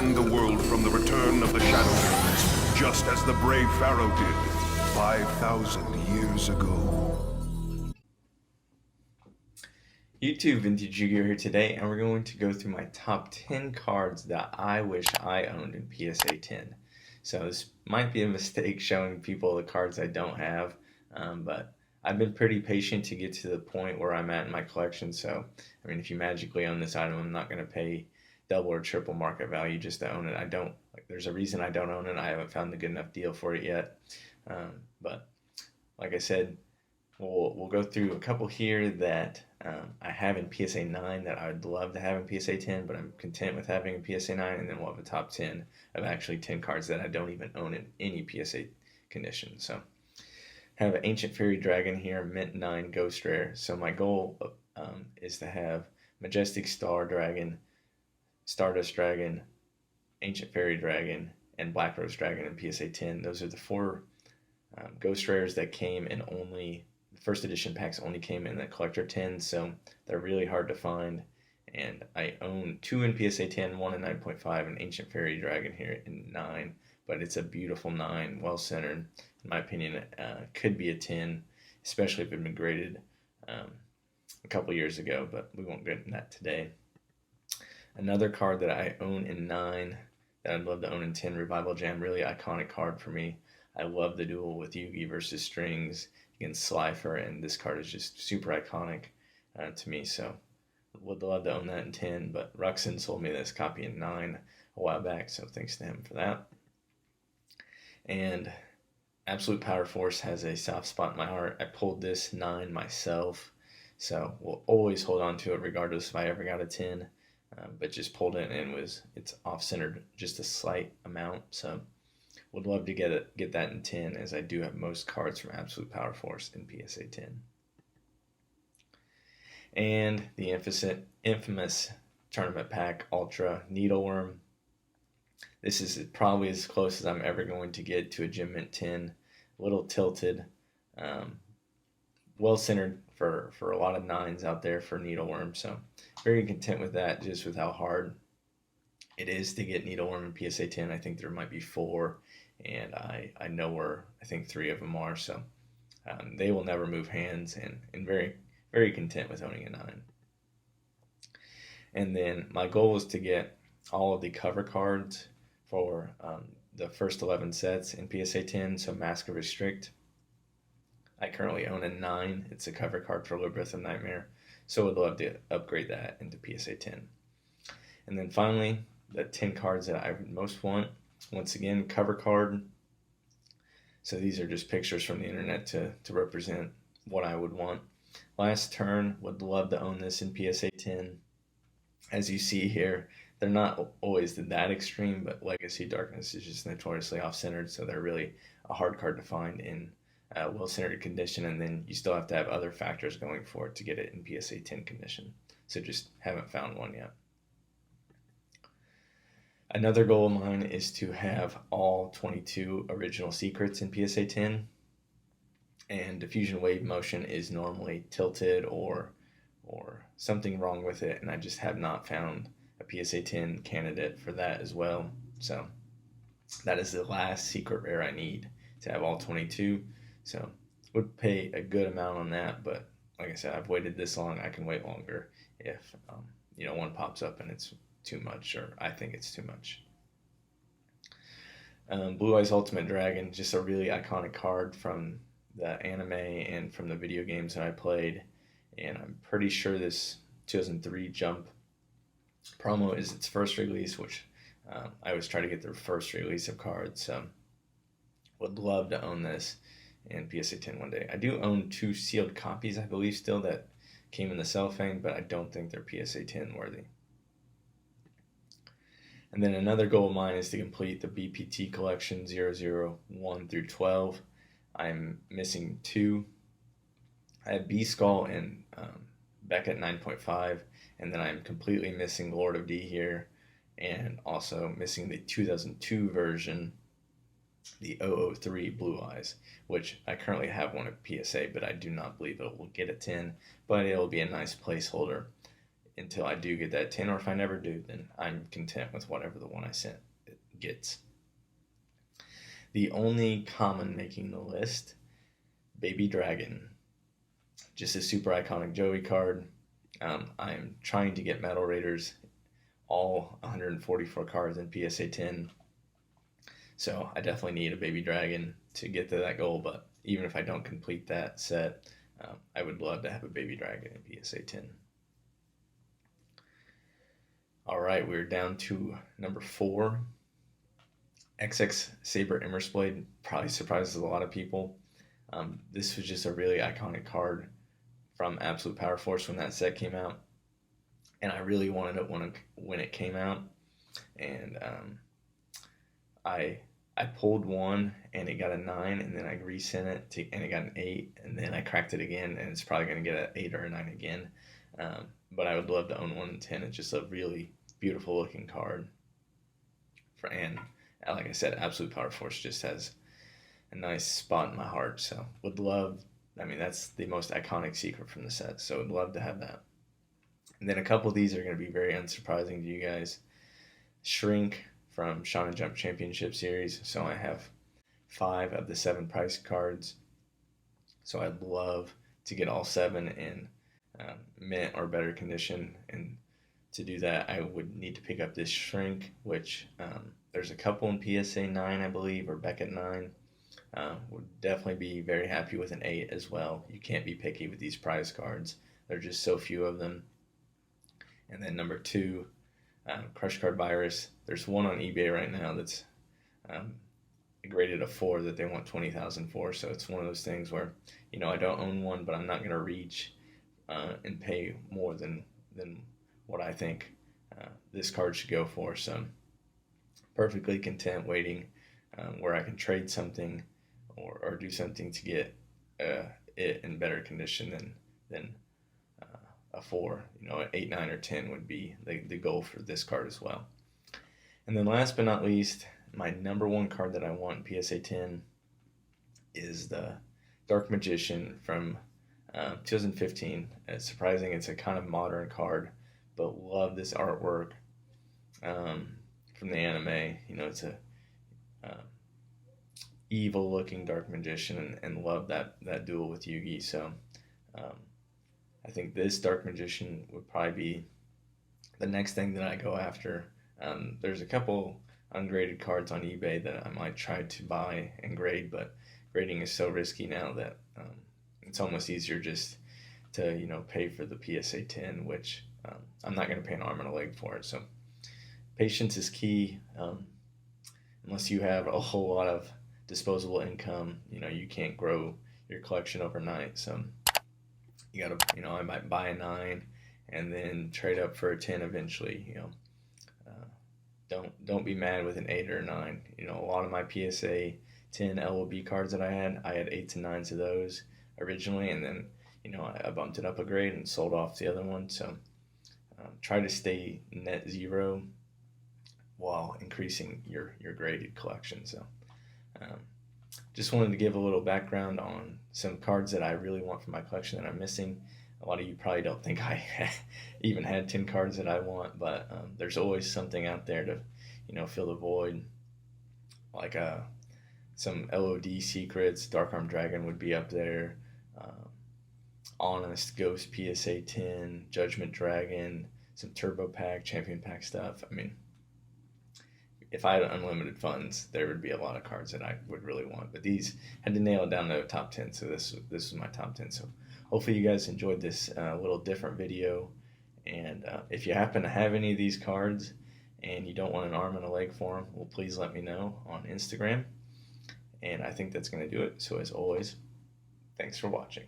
defend the world from the return of the Shadowlands, just as the brave Pharaoh did 5,000 years ago. YouTube, Vintage Yugioh here today, and we're going to go through my top 10 cards that I wish I owned in PSA 10. So this might be a mistake showing people the cards I don't have, but I've been pretty patient to get to the point where I'm at in my collection. So, I mean, if you magically own this item, I'm not going to pay double or triple market value just to own it. There's a reason I don't own it. I haven't found a good enough deal for it yet. But like I said, we'll go through a couple here that I have in PSA 9 that I would love to have in PSA 10, but I'm content with having in PSA 9, and then we'll have a top 10 of actually 10 cards that I don't even own in any PSA condition. So I have an Ancient Fairy Dragon here, Mint 9 Ghost Rare. So my goal is to have Majestic Star Dragon, Stardust Dragon, Ancient Fairy Dragon, and Black Rose Dragon in PSA 10. Those are the four Ghost Rares that came in only first edition packs only came in the collector 10, so they're really hard to find. And I own two in PSA 10, one in 9.5, and Ancient Fairy Dragon here in 9. But it's a beautiful 9, well centered. In my opinion, could be a 10, especially if it had been graded a couple years ago, but we won't get into that today. Another card that I own in 9 that I'd love to own in 10, Revival Jam, really iconic card for me. I love the duel with Yugi versus Strings against Slifer, and this card is just super iconic to me, so would love to own that in 10, but Ruxin sold me this copy in 9 a while back, so thanks to him for that. And Absolute Power Force has a soft spot in my heart. I pulled this 9 myself, so we'll always hold on to it regardless if I ever got a 10, but just pulled it and it's off-centered just a slight amount, so would love to get that in 10, as I do have most cards from Absolute Power Force in PSA 10. And the infamous Tournament Pack Ultra Needleworm. This is probably as close as I'm ever going to get to a Gem Mint 10. A little tilted, well centered for a lot of 9s out there for Needleworm, so very content with that, just with how hard it is to get Needleworm in PSA 10. I think there might be 4, and I know where I think 3 of them are, so they will never move hands, and very, very content with owning a 9. And then my goal is to get all of the cover cards for the first 11 sets in PSA 10, so Mask of Restrict. I currently own a 9. It's a cover card for Labyrinth of Nightmare, so would love to upgrade that into PSA 10. And then finally, the 10 cards that I most want. Once again, cover card. So these are just pictures from the internet to represent what I would want. Last Turn, would love to own this in PSA 10. As you see here, they're not always that extreme, but Legacy Darkness is just notoriously off-centered, so they're really a hard card to find in well-centered condition, and then you still have to have other factors going for it to get it in PSA 10 condition. So just haven't found one yet. Another goal of mine is to have all 22 original secrets in PSA 10, and Diffusion Wave Motion is normally tilted or something wrong with it, and I just have not found a PSA 10 candidate for that as well. So that is the last secret rare I need to have all 22, so would pay a good amount on that, but like I said, I've waited this long. I can wait longer if one pops up and it's too much, or I think it's too much. Blue Eyes Ultimate Dragon, just a really iconic card from the anime and from the video games that I played, and I'm pretty sure this 2003 Jump promo is its first release, which I always try to get the first release of cards, so would love to own this in PSA 10 one day. I do own 2 sealed copies, I believe, still, that came in the cellophane, but I don't think they're PSA 10 worthy. And then another goal of mine is to complete the BPT collection 001 through 12. I'm missing 2. I have B-Skull and Beckett 9.5, and then I'm completely missing Lord of D here, and also missing the 2002 version, the 003 Blue Eyes, which I currently have one at PSA, but I do not believe it will get a 10, but it'll be a nice placeholder until I do get that 10, or if I never do, then I'm content with whatever the one I sent gets. The only common making the list, Baby Dragon. Just a super iconic Joey card. I'm trying to get Metal Raiders, all 144 cards in PSA 10. So I definitely need a Baby Dragon to get to that goal, but even if I don't complete that set, I would love to have a Baby Dragon in PSA 10. All right, we're down to number 4. XX Saber Immerse Blade probably surprises a lot of people. This was just a really iconic card from Absolute Power Force when that set came out, and I really wanted it when it came out, and I pulled one and it got a 9, and then I resent it and it got an 8, and then I cracked it again, and it's probably going to get an 8 or a 9 again. But I would love to own one in 10. It's just a really beautiful looking card. And like I said, Absolute Power Force just has a nice spot in my heart. So would love, I mean, that's the most iconic secret from the set. So would love to have that. And then a couple of these are going to be very unsurprising to you guys. Shrink from Shonen Jump Championship Series. So I have 5 of the 7 price cards. So I'd love to get all 7 in mint or better condition. And to do that, I would need to pick up this Shrink, which there's a couple in PSA 9, I believe, or Beckett 9. Would definitely be very happy with an 8 as well. You can't be picky with these prize cards. There are just so few of them. And then number 2, Crush Card Virus. There's one on eBay right now that's graded a 4 that they want 20,000 for. So it's one of those things where, you know, I don't own one, but I'm not going to reach and pay more than what I think this card should go for. So perfectly content waiting where I can trade something or do something to get it in better condition than a 4. You know, an 8, 9, or 10 would be the goal for this card as well. And then last but not least, my number 1 card that I want in PSA 10 is the Dark Magician from 2015. It's surprising, it's a kind of modern card, but love this artwork from the anime. You know, it's a evil looking Dark Magician, and love that duel with Yugi. So I think this Dark Magician would probably be the next thing that I go after. There's a couple ungraded cards on eBay that I might try to buy and grade, but grading is so risky now that it's almost easier just to, you know, pay for the PSA 10, which I'm not going to pay an arm and a leg for it. So patience is key. Unless you have a whole lot of disposable income, you know, you can't grow your collection overnight. So you got to, you know, I might buy a 9 and then trade up for a 10 eventually. You know, don't be mad with an 8 or a 9. You know, a lot of my PSA 10 LOB cards that I had 8s and 9s of those originally, and then, you know, I bumped it up a grade and sold off the other one. So try to stay net 0 while increasing your graded collection. So just wanted to give a little background on some cards that I really want for my collection that I'm missing. A lot of you probably don't think I even had 10 cards that I want, but there's always something out there to, you know, fill the void. Like some LOD secrets, Dark Arm Dragon would be up there. Honest Ghost PSA 10, Judgment Dragon, some Turbo Pack, Champion Pack stuff. I mean, if I had unlimited funds, there would be a lot of cards that I would really want. But these had to nail it down to a top 10, so this was my top 10. So hopefully you guys enjoyed this little different video. And if you happen to have any of these cards and you don't want an arm and a leg for them, well, please let me know on Instagram. And I think that's going to do it. So as always, thanks for watching.